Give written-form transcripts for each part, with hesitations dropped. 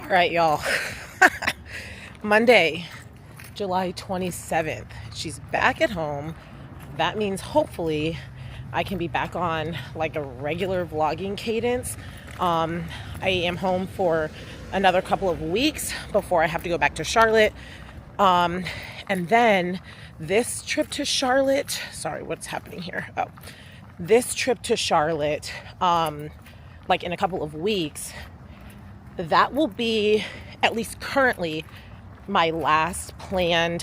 All right, y'all. Monday, July 27th. She's back at home. That means hopefully I can be back on like a regular vlogging cadence. I am home for another couple of weeks before I have to go back to Charlotte. And then this trip to Charlotte, sorry, what's happening here? Oh, this trip to Charlotte, like in a couple of weeks, that will be, at least currently, my last planned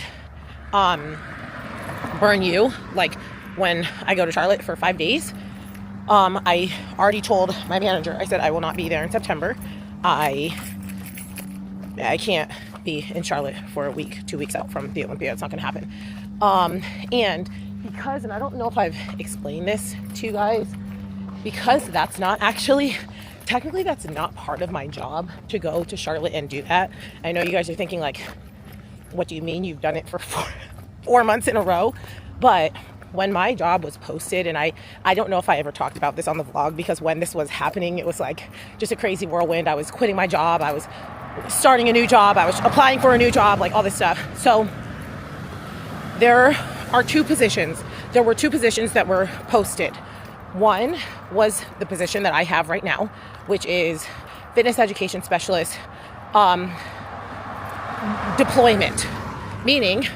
burn you, like when I go to Charlotte for 5 days. I already told my manager, I said I will not be there in September. I can't be in Charlotte for a week, 2 weeks out from the Olympia. It's not gonna happen. And because, and I don't know if I've explained this to you guys, because that's not actually, technically that's not part of my job to go to Charlotte and do that. I know you guys are thinking like, what do you mean you've done it for four months in a row? But when my job was posted, and I don't know if I ever talked about this on the vlog, because when this was happening, it was like just a crazy whirlwind. I was quitting my job. I was starting a new job. I was applying for a new job, like all this stuff. So there are two positions. There were two positions that were posted. One was the position that I have right now, which is fitness education specialist, deployment, meaning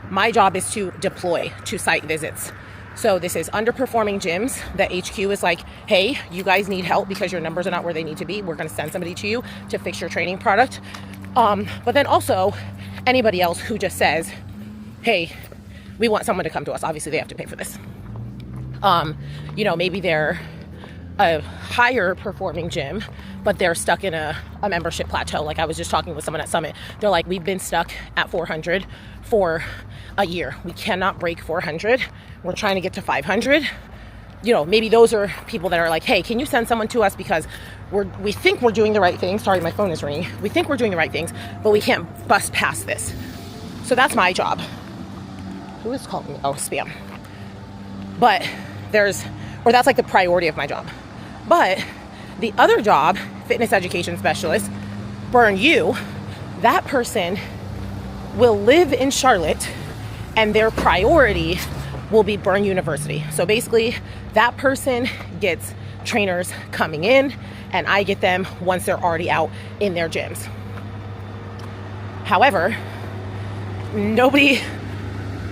my job is to deploy to site visits. So this is underperforming gyms that HQ is like, hey, you guys need help because your numbers are not where they need to be. We're going to send somebody to you to fix your training product. But then also anybody else who just says, hey, we want someone to come to us. Obviously they have to pay for this. You know, maybe they're a higher performing gym, but they're stuck in a membership plateau. Like I was just talking with someone at Summit. They're like, we've been stuck at 400 for a year. We cannot break 400. We're trying to get to 500. You know, maybe those are people that are like, hey, can you send someone to us because we think we're doing the right things. Sorry, my phone is ringing. We think we're doing the right things, but we can't bust past this. So that's my job. Who is calling me? Oh, spam. But that's like the priority of my job. But the other job, fitness education specialist, burn you, that person will live in Charlotte and their priority will be Burn University. So basically that person gets trainers coming in and I get them once they're already out in their gyms. However, nobody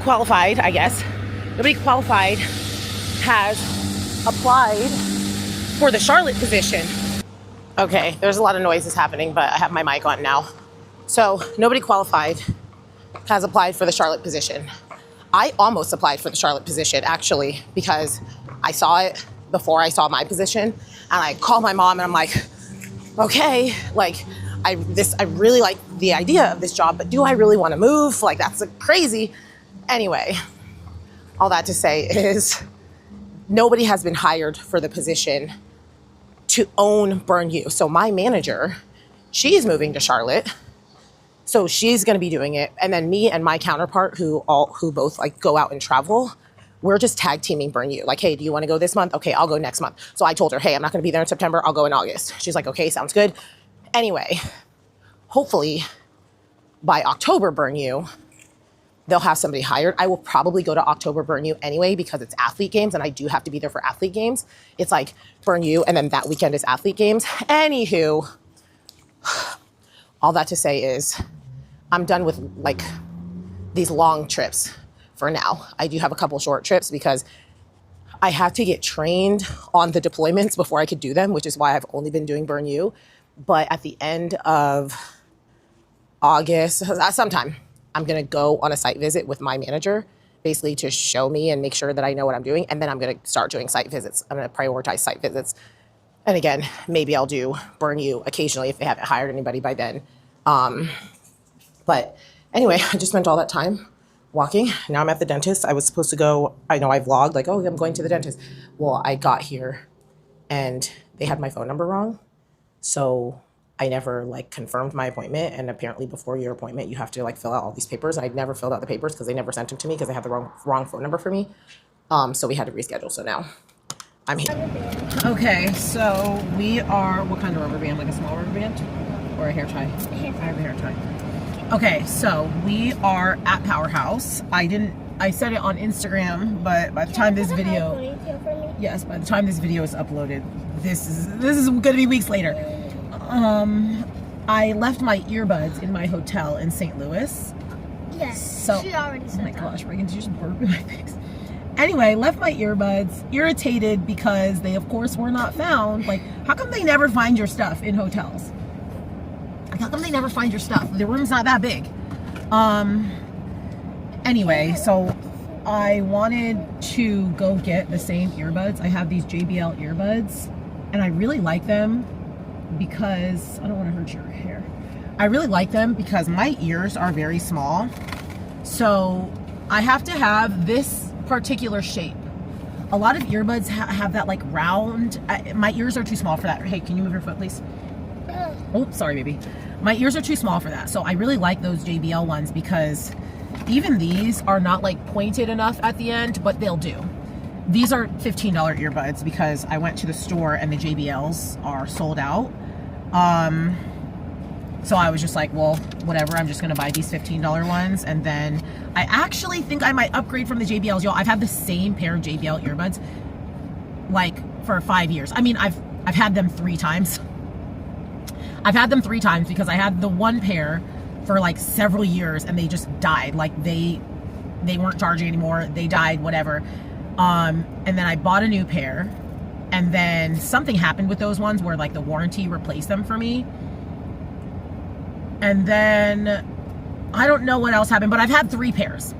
qualified, I guess, nobody qualified has applied for the Charlotte position. Okay, there's a lot of noises happening, but I have my mic on now. So nobody qualified has applied for the Charlotte position. I almost applied for the Charlotte position actually, because I saw it before I saw my position, and I called my mom and I'm like, okay, like I really like the idea of this job, but do I really want to move? Like that's crazy. Anyway, all that to say is nobody has been hired for the position to own Burn You. So my manager, she's moving to Charlotte. So she's going to be doing it. And then me and my counterpart who both like go out and travel, we're just tag teaming Burn You. Like, hey, do you want to go this month? Okay, I'll go next month. So I told her, hey, I'm not going to be there in September. I'll go in August. She's like, okay, sounds good. Anyway, hopefully by October Burn You, they'll have somebody hired. I will probably go to October Burn You anyway because it's athlete games and I do have to be there for athlete games. It's like Burn You and then that weekend is athlete games. Anywho, all that to say is I'm done with like these long trips for now. I do have a couple short trips because I have to get trained on the deployments before I could do them, which is why I've only been doing Burn You. But at the end of August, sometime, I'm going to go on a site visit with my manager, basically to show me and make sure that I know what I'm doing. And then I'm going to start doing site visits. I'm going to prioritize site visits. And again, maybe I'll do Burn You occasionally if they haven't hired anybody by then. But anyway, I just spent all that time walking. Now I'm at the dentist. I was supposed to go, I know I vlogged like, oh, I'm going to the dentist. Well, I got here and they had my phone number wrong. So I never like confirmed my appointment, and apparently before your appointment you have to like fill out all these papers. I'd never filled out the papers because they never sent them to me because they had the wrong phone number for me. So we had to reschedule. So now I'm here. Okay, so we are, what kind of rubber band? Like a small rubber band? or a hair tie? I have a hair tie. Okay, so we are at Powerhouse. I said it on Instagram, but by the time this video, yes, by the time this video is uploaded, this is gonna be weeks later. I left my earbuds in my hotel in St. Louis. Yes, so, she already said oh my that. gosh, Reagan, did you just burp in my face? Anyway, left my earbuds, irritated because they, of course, were not found. Like, how come they never find your stuff in hotels? Like, how come they never find your stuff? The room's not that big. Anyway, so I wanted to go get the same earbuds. I have these JBL earbuds, and I really like them because I don't want to hurt your hair. I really like them because my ears are very small, so I have to have this particular shape. A lot of earbuds have that like round. My ears are too small for that. Hey, can you move your foot, please? Oh, sorry, baby. My ears are too small for that, so I really like those JBL ones because even these are not like pointed enough at the end, but they'll do. These are $15 earbuds because I went to the store and the JBLs are sold out. So I was just like, well, whatever, I'm just gonna buy these $15 ones. And then I actually think I might upgrade from the JBLs. Y'all, I've had the same pair of JBL earbuds like for 5 years. I mean, I've had them 3 times. I've had them 3 times because I had the one pair for like several years and they just died. Like they weren't charging anymore. They died, whatever. And then I bought a new pair, and then something happened with those ones where like the warranty replaced them for me. And then I don't know what else happened, but I've had 3 pairs.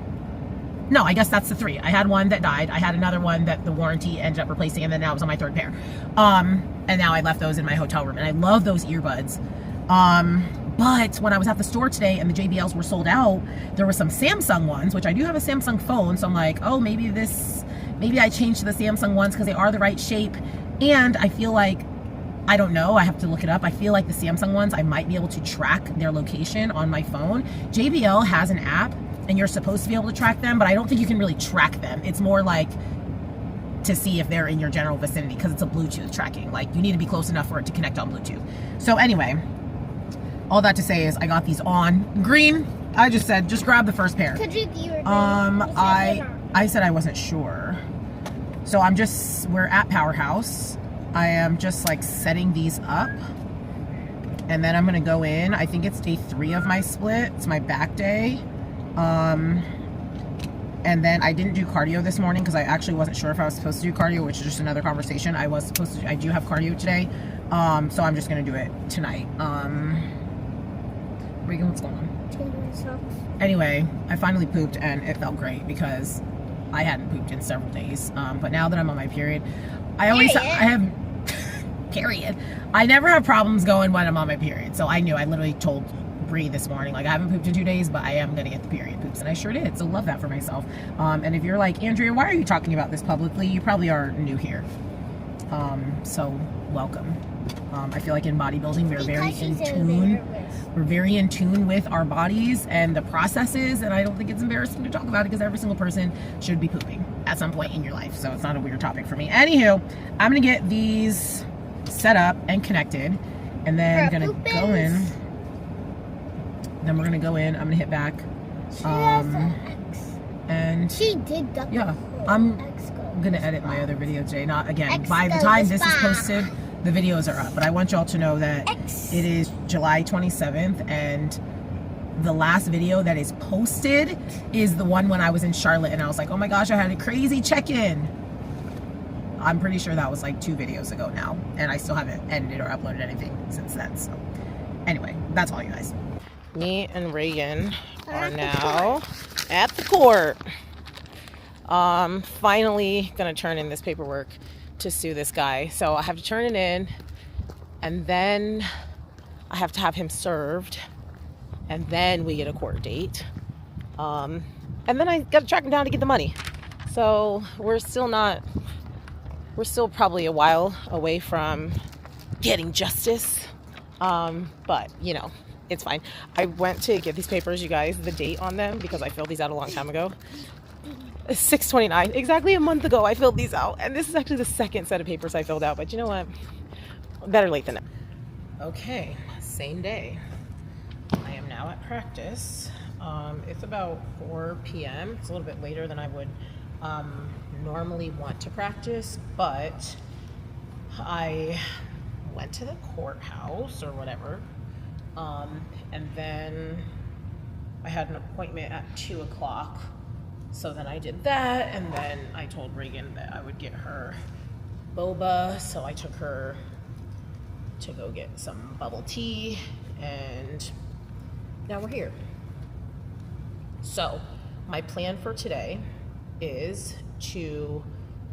No, I guess that's the 3. I had one that died. I had another one that the warranty ended up replacing, and then now I was on my 3rd pair. And now I left those in my hotel room, and I love those earbuds. But when I was at the store today and the JBLs were sold out, there were some Samsung ones, which I do have a Samsung phone. So I'm like, oh, maybe I changed to the Samsung ones because they are the right shape. And I feel like, I don't know, I have to look it up. I feel like the Samsung ones, I might be able to track their location on my phone. JBL has an app and you're supposed to be able to track them, but I don't think you can really track them. It's more like to see if they're in your general vicinity because it's a Bluetooth tracking. Like you need to be close enough for it to connect on Bluetooth. So anyway, all that to say is I got these on green. I just said, just grab the first pair. I said I wasn't sure. So we're at Powerhouse. I am just like setting these up. And then I'm going to go in. I think it's day 3 of my split. It's my back day. And then I didn't do cardio this morning because I actually wasn't sure if I was supposed to do cardio, which is just another conversation. I do have cardio today. So I'm just going to do it tonight. Reagan, what's going on? Anyway, I finally pooped and it felt great because I hadn't pooped in several days. But now that I'm on my period, I have period. I never have problems going when I'm on my period. So I literally told Bree this morning, like I haven't pooped in 2 days, but I am going to get the period poops. And I sure did. So love that for myself. And if you're like, Andrea, why are you talking about this publicly? You probably are new here. So welcome. I feel like in bodybuilding, we're very in tune. We're very in tune with our bodies and the processes, and I don't think it's embarrassing to talk about it because every single person should be pooping at some point in your life. So it's not a weird topic for me. Anywho, I'm gonna get these set up and connected, and then I'm gonna go in. Then we're gonna go in. I'm gonna hit back. And she did. Yeah, I'm gonna edit my other video today. Not again. By the time this is posted, the videos are up, but I want y'all to know that it is July 27th, and the last video that is posted is the one when I was in Charlotte, and I was like, oh my gosh, I had a crazy check-in. I'm pretty sure that was like 2 videos ago now, and I still haven't edited or uploaded anything since then. So anyway, that's all, you guys. Me and Reagan are now at the court. Finally gonna turn in this paperwork to sue this guy. So I have to turn it in, and then I have to have him served, and then we get a court date. And then I got to track him down to get the money. So we're still probably a while away from getting justice. But you know, it's fine. I went to get these papers, you guys, the date on them, because I filled these out a long time ago. 6/29, exactly a month ago I filled these out, and this is actually the 2nd set of papers I filled out, but you know what, better late than never. Okay, same day. I am now at practice. It's about 4 p.m. It's a little bit later than I would normally want to practice, but I went to the courthouse or whatever, and then I had an appointment at 2 o'clock. So then I did that, and then I told Reagan that I would get her boba, so I took her to go get some bubble tea, and now we're here. So my plan for today is to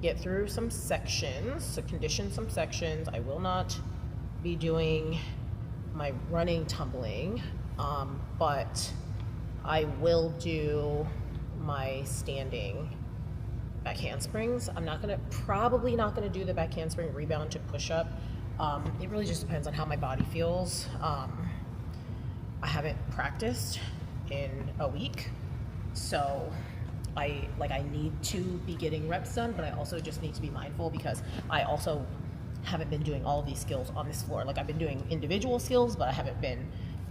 get through some sections, to condition some sections. I will not be doing my running tumbling, but I will do my standing back handsprings. I'm probably not gonna do the back handspring rebound to push up. It really just depends on how my body feels. I haven't practiced in a week, so I need to be getting reps done, but I also just need to be mindful because I also haven't been doing all of these skills on this floor. Like, I've been doing individual skills, but I haven't been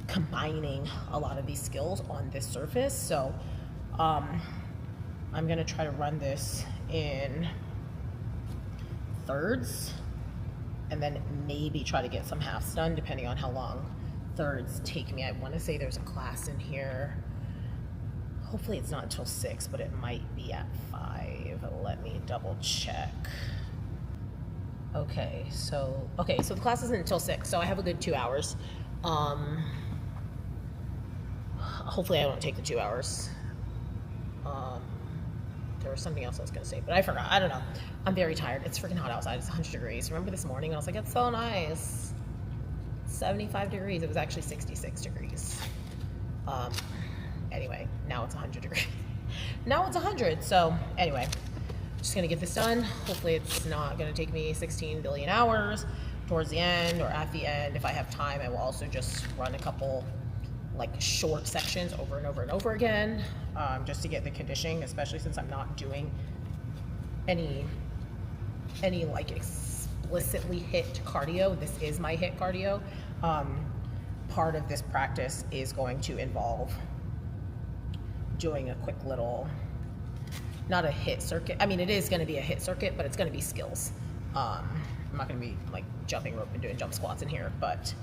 combining a lot of these skills on this surface. So I'm gonna try to run this in thirds and then maybe try to get some halves done depending on how long thirds take me. I want to say there's a class in here. Hopefully it's not until 6, but it might be at 5. Let me double check. Okay, so the class isn't until 6, so I have a good 2 hours. Hopefully I won't take the 2 hours. There was something else I was gonna say, but I forgot. I don't know. I'm very tired. It's freaking hot outside. It's 100 degrees. Remember this morning? I was like, it's so nice. 75 degrees. It was actually 66 degrees. Anyway, now it's 100 degrees. Now it's 100. So anyway, just gonna get this done. Hopefully it's not gonna take me 16 billion hours towards the end or at the end. If I have time, I will also just run a couple like short sections over and over and over again, just to get the conditioning, especially since I'm not doing any like explicitly HIIT cardio. This is my HIIT cardio. Part of this practice is going to involve doing a quick little, not a HIIT circuit. I mean, it is going to be a HIIT circuit, but it's going to be skills. I'm not going to be like jumping rope and doing jump squats in here, but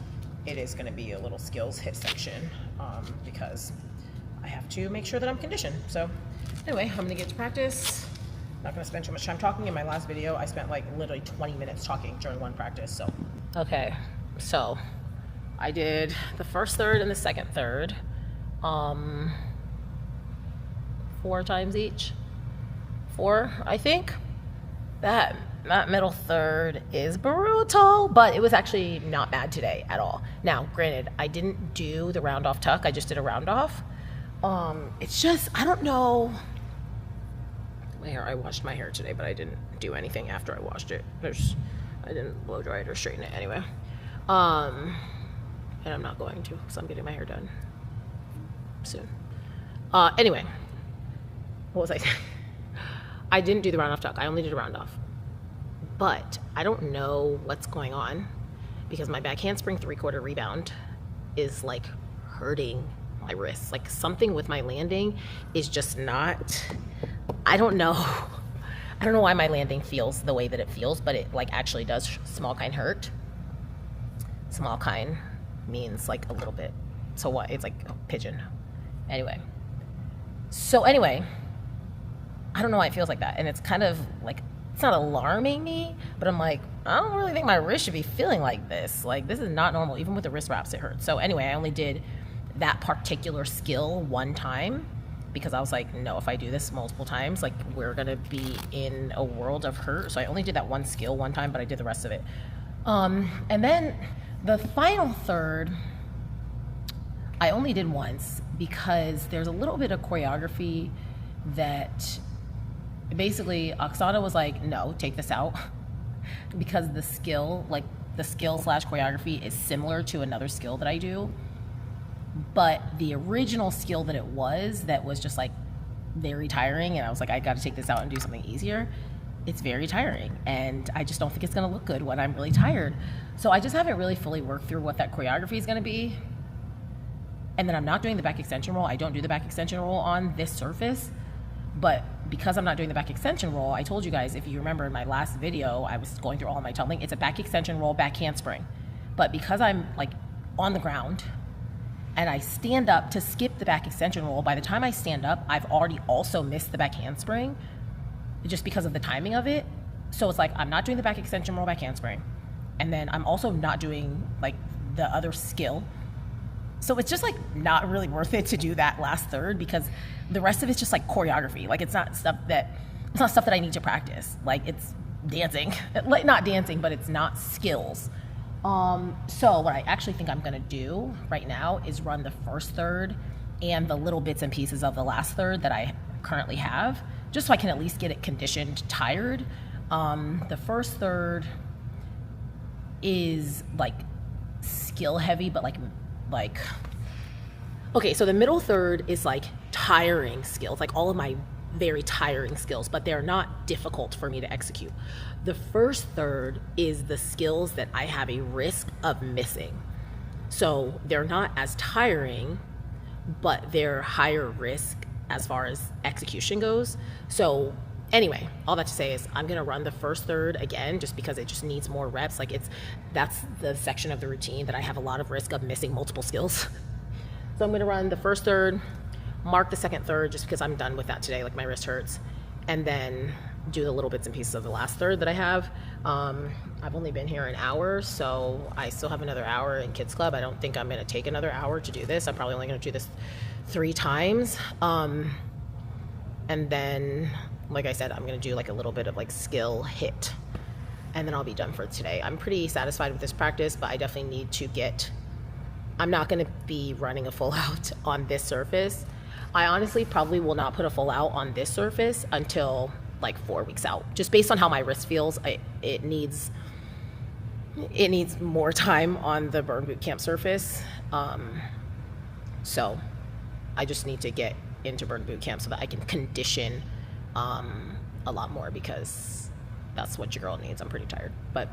it is going to be a little skills HIIT section, because I have to make sure that I'm conditioned. So anyway, I'm going to get to practice. Not going to spend too much time talking. In my last video, I spent like literally 20 minutes talking during one practice. So okay, so I did the first third and the second third, 4 times each. 4, I think. That middle third is brutal, but it was actually not bad today at all. Now, granted, I didn't do the round off tuck. I just did a round off. It's just, I don't know. I washed my hair today, but I didn't do anything after I washed it. I didn't blow dry it or straighten it anyway. And I'm not going to, because I'm getting my hair done soon. Anyway, what was I saying? I didn't do the round off tuck. I only did a round off. But I don't know what's going on because my back handspring 3/4 rebound is like hurting my wrists. Like something with my landing is just not, I don't know. I don't know why my landing feels the way that it feels, but it like actually does small kind hurt. Small kind means like a little bit. So what? It's like a pigeon. Anyway. So anyway, I don't know why it feels like that. And it's kind of like, it's not alarming me, but I'm like, I don't really think my wrist should be feeling like this. Like, this is not normal. Even with the wrist wraps, it hurts. So anyway, I only did that particular skill one time because I was like, no, if I do this multiple times, like we're gonna be in a world of hurt. So I only did that one skill one time, but I did the rest of it. And then the final third, I only did once because there's a little bit of choreography that basically Oksana was like, no, take this out because the skill / choreography is similar to another skill that I do, but the original skill that was just like very tiring, and I was like, I got to take this out and do something easier. it's very tiring, and I just don't think it's going to look good when I'm really tired. So I just haven't really fully worked through what that choreography is going to be. And then I'm not doing the back extension roll. I don't do the back extension roll on this surface, but because I'm not doing the back extension roll, I told you guys, if you remember in my last video, I was going through all of my tumbling. It's a back extension roll, back handspring. But because I'm like on the ground and I stand up to skip the back extension roll, by the time I stand up, I've already also missed the back handspring just because of the timing of it. So it's like, I'm not doing the back extension roll, back handspring. And then I'm also not doing like the other skill. So it's just like not really worth it to do that last third, because the rest of it's just like choreography. Like it's not stuff that I need to practice. Like it's dancing, like not dancing, but it's not skills. So what I actually think I'm gonna do right now is run the first third and the little bits and pieces of the last third that I currently have, just so I can at least get it conditioned tired. The first third is like skill heavy, but like, okay, so the middle third is like tiring skills, like all of my very tiring skills, but they're not difficult for me to execute. The first third is the skills that I have a risk of missing. So they're not as tiring, but they're higher risk as far as execution goes. So anyway, all that to say is I'm gonna run the first third again, just because it just needs more reps. Like that's the section of the routine that I have a lot of risk of missing multiple skills. So I'm gonna run the first third, mark the second third, just because I'm done with that today, like my wrist hurts, and then do the little bits and pieces of the last third that I have. I've only been here an hour, so I still have another hour in Kids Club. I don't think I'm gonna take another hour to do this. I'm probably only gonna do this 3 times. And then, like I said, I'm gonna do like a little bit of like skill HIIT, and then I'll be done for today. I'm pretty satisfied with this practice, but I definitely need to I'm not gonna be running a full out on this surface. I honestly probably will not put a full out on this surface until like 4 weeks out, just based on how my wrist feels. It needs more time on the burn boot camp surface. So I just need to get into burn boot camp so that I can condition a lot more, because that's what your girl needs. I'm pretty tired, but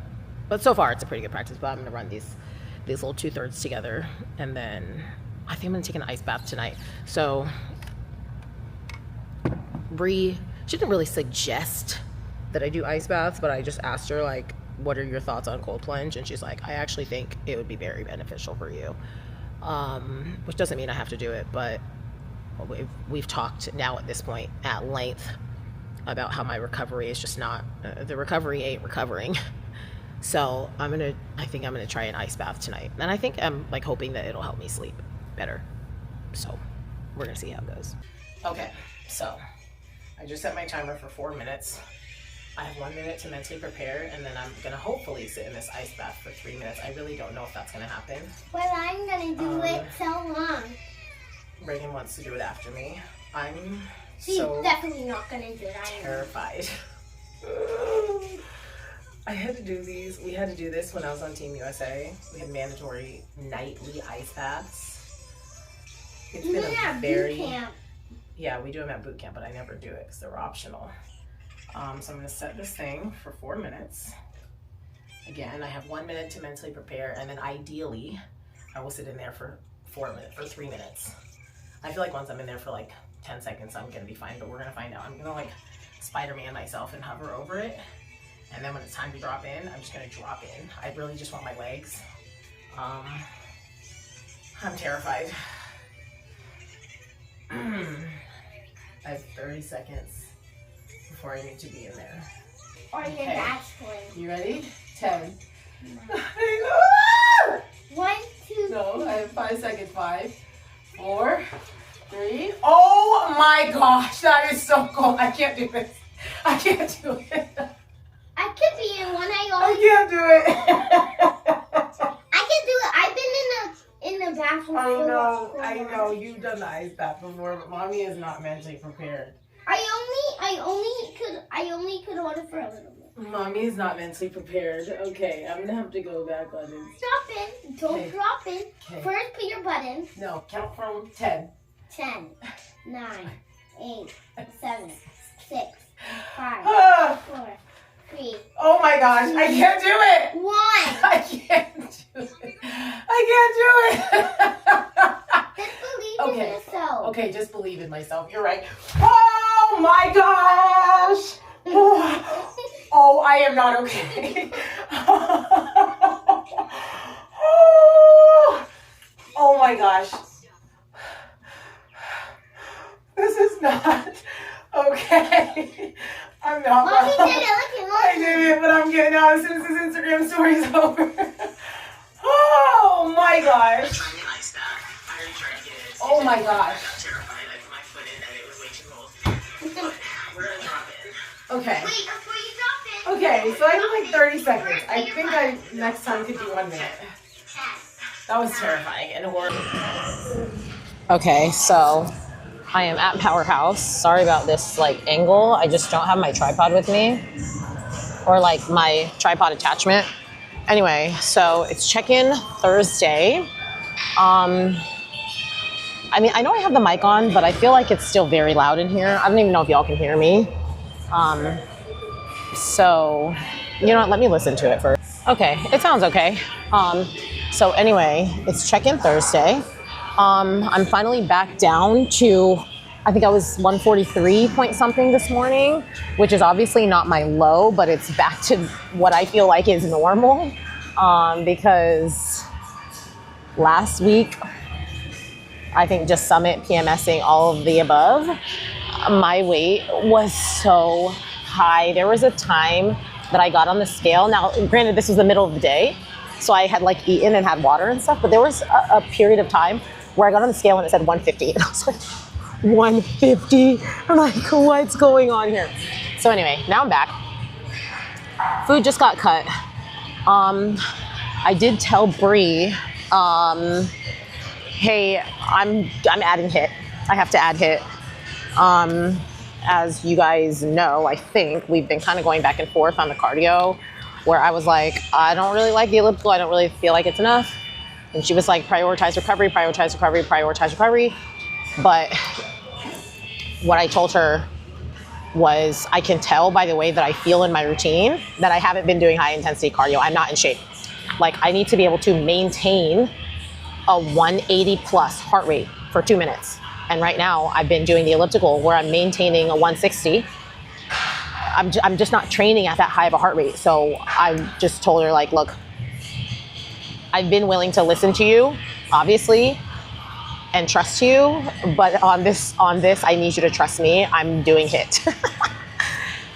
so far it's a pretty good practice. But I'm gonna run these little 2/3 together, and then I think I'm gonna take an ice bath tonight. So Bree, she didn't really suggest that I do ice baths, but I just asked her like, what are your thoughts on cold plunge? And she's like, I actually think it would be very beneficial for you. Which doesn't mean I have to do it, but we've talked now at this point at length about how my recovery is just not, the recovery ain't recovering. So I think I'm gonna try an ice bath tonight. And I think I'm like hoping that it'll help me sleep better. So we're gonna see how it goes. Okay, so I just set my timer for 4 minutes. I have 1 minute to mentally prepare, and then I'm gonna hopefully sit in this ice bath for 3 minutes. I really don't know if that's gonna happen. Well, I'm gonna do it so long. Reagan wants to do it after me. I'm She's definitely not gonna do it. Terrified. I had to do these. We had to do this when I was on Team USA. We had mandatory nightly ice baths. It's been a very boot camp. Yeah, we do them at boot camp, but I never do it because they're optional. So I'm going to set this thing for 4 minutes. Again, I have 1 minute to mentally prepare, and then ideally, I will sit in there for 3 minutes. I feel like once I'm in there for like 10 seconds, I'm going to be fine, but we're going to find out. I'm going to like Spider-Man myself and hover over it. And then when it's time to drop in, I'm just going to drop in. I really just want my legs. I'm terrified. I have 30 seconds before I need to be in there. Or your dad's going. You ready? 10. No. 1, 2, No, I have 5 seconds. 5, 4, 3. Oh my gosh, that is so cool. I can't do this. I can't do it. I could be in one. I can't do it. I can do it. I've been in the bathroom. I know. You've done the ice bath before, but mommy is not mentally prepared. I only could order for a little bit. Mommy is not mentally prepared. Okay, I'm gonna have to go back on it. Stop it. Don't drop it. Okay. First, put your buttons. No, count from 10. 10, 9, 8, 7, 6, 5, 4, 3. Oh my gosh, I can't do it. 1. I can't do it. I can't do it. Just believe in yourself. Okay, just believe in myself. You're right. Oh my gosh. Oh, I am not okay. Oh my gosh. This is not okay. I'm not. Mommy did it. Look I did it, but I'm getting out as soon as this Instagram story's over. Oh my gosh. Oh my gosh. Okay. Wait, before you drop it. Okay, so I did like 30 seconds. I think I next time could do 1 minute. That was terrifying and horrible. Okay, so I am at Powerhouse. Sorry about this like angle. I just don't have my tripod with me, or like my tripod attachment. Anyway, so it's check-in Thursday. I mean, I know I have the mic on, but I feel like it's still very loud in here. I don't even know if y'all can hear me. So, you know what, let me listen to it first. Okay, it sounds okay. So anyway, it's check-in Thursday. I'm finally back down to, I think I was 143 point something this morning, which is obviously not my low, but it's back to what I feel like is normal. Because last week, I think just summit, PMSing, all of the above, my weight was so high. There was a time that I got on the scale. Now, granted, this was the middle of the day, so I had like eaten and had water and stuff, but there was a period of time where I got on the scale and it said 150. And I was like, 150? I'm like, what's going on here? So anyway, now I'm back. Food just got cut. I did tell Bree, hey, I'm adding HIIT. I have to add HIIT. As you guys know, I think we've been kind of going back and forth on the cardio, where I was like, I don't really like the elliptical. I don't really feel like it's enough. And she was like, prioritize recovery, prioritize recovery, prioritize recovery. But what I told her was, I can tell by the way that I feel in my routine that I haven't been doing high intensity cardio. I'm not in shape. Like, I need to be able to maintain a 180 plus heart rate for 2 minutes. And right now I've been doing the elliptical where I'm maintaining a 160. I'm just not training at that high of a heart rate. So I just told her, like, look, I've been willing to listen to you, obviously, and trust you, but on this, I need you to trust me. I'm doing HIIT.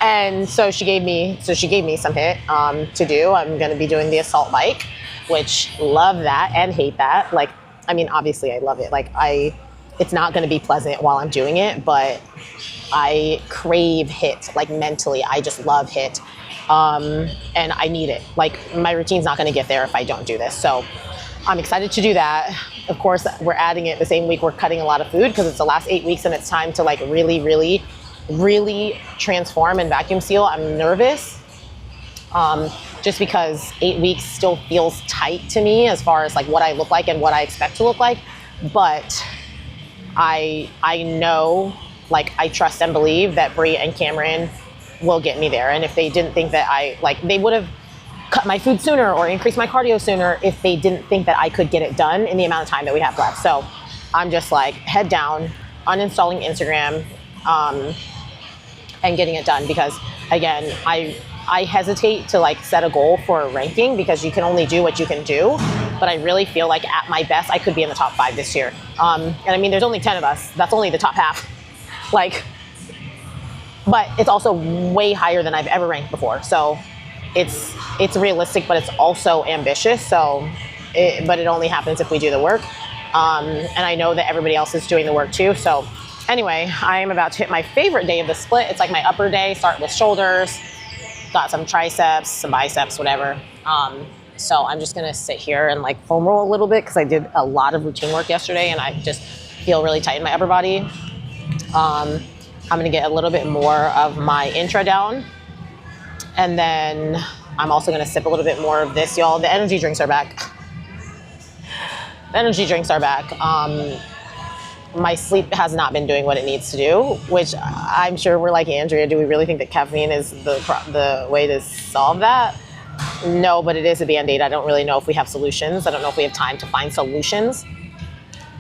And so she gave me some HIIT to do. I'm going to be doing the assault bike, which love that and hate that. Like, I mean, obviously I love it. Like, it's not going to be pleasant while I'm doing it, but I crave HIIT, like mentally. I just love HIIT. And I need it. Like, my routine's not going to get there if I don't do this. So I'm excited to do that. Of course, we're adding it the same week we're cutting a lot of food because it's the last 8 weeks and it's time to like really, really, really transform and vacuum seal. I'm nervous. Just because 8 weeks still feels tight to me as far as like what I look like and what I expect to look like. But I know, like, I trust and believe that Bree and Cameron will get me there. And if they didn't think that they would have cut my food sooner or increased my cardio sooner if they didn't think that I could get it done in the amount of time that we have left. So I'm just like head down, uninstalling Instagram, and getting it done because, again, I hesitate to like set a goal for a ranking because you can only do what you can do. But I really feel like at my best, I could be in the top 5 this year. And I mean, there's only 10 of us. That's only the top half. Like, but it's also way higher than I've ever ranked before. So it's realistic, but it's also ambitious. So, but it only happens if we do the work. And I know that everybody else is doing the work too. So anyway, I am about to hit my favorite day of the split. It's like my upper day, start with shoulders, got some triceps, some biceps, whatever. So I'm just gonna sit here and like foam roll a little bit because I did a lot of routine work yesterday and I just feel really tight in my upper body. I'm gonna get a little bit more of my intra down. And then I'm also gonna sip a little bit more of this, y'all. The energy drinks are back. The energy drinks are back. my sleep has not been doing what it needs to do, which I'm sure we're like, Andrea, do we really think that caffeine is the way to solve that? No, but it is a Band-Aid. I don't really know if we have solutions. I don't know if we have time to find solutions.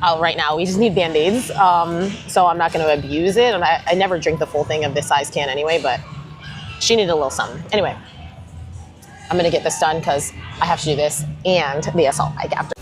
Right now, we just need Band-Aids. So I'm not going to abuse it. And I never drink the full thing of this size can anyway, but she needed a little something. Anyway, I'm going to get this done because I have to do this and the assault bike after.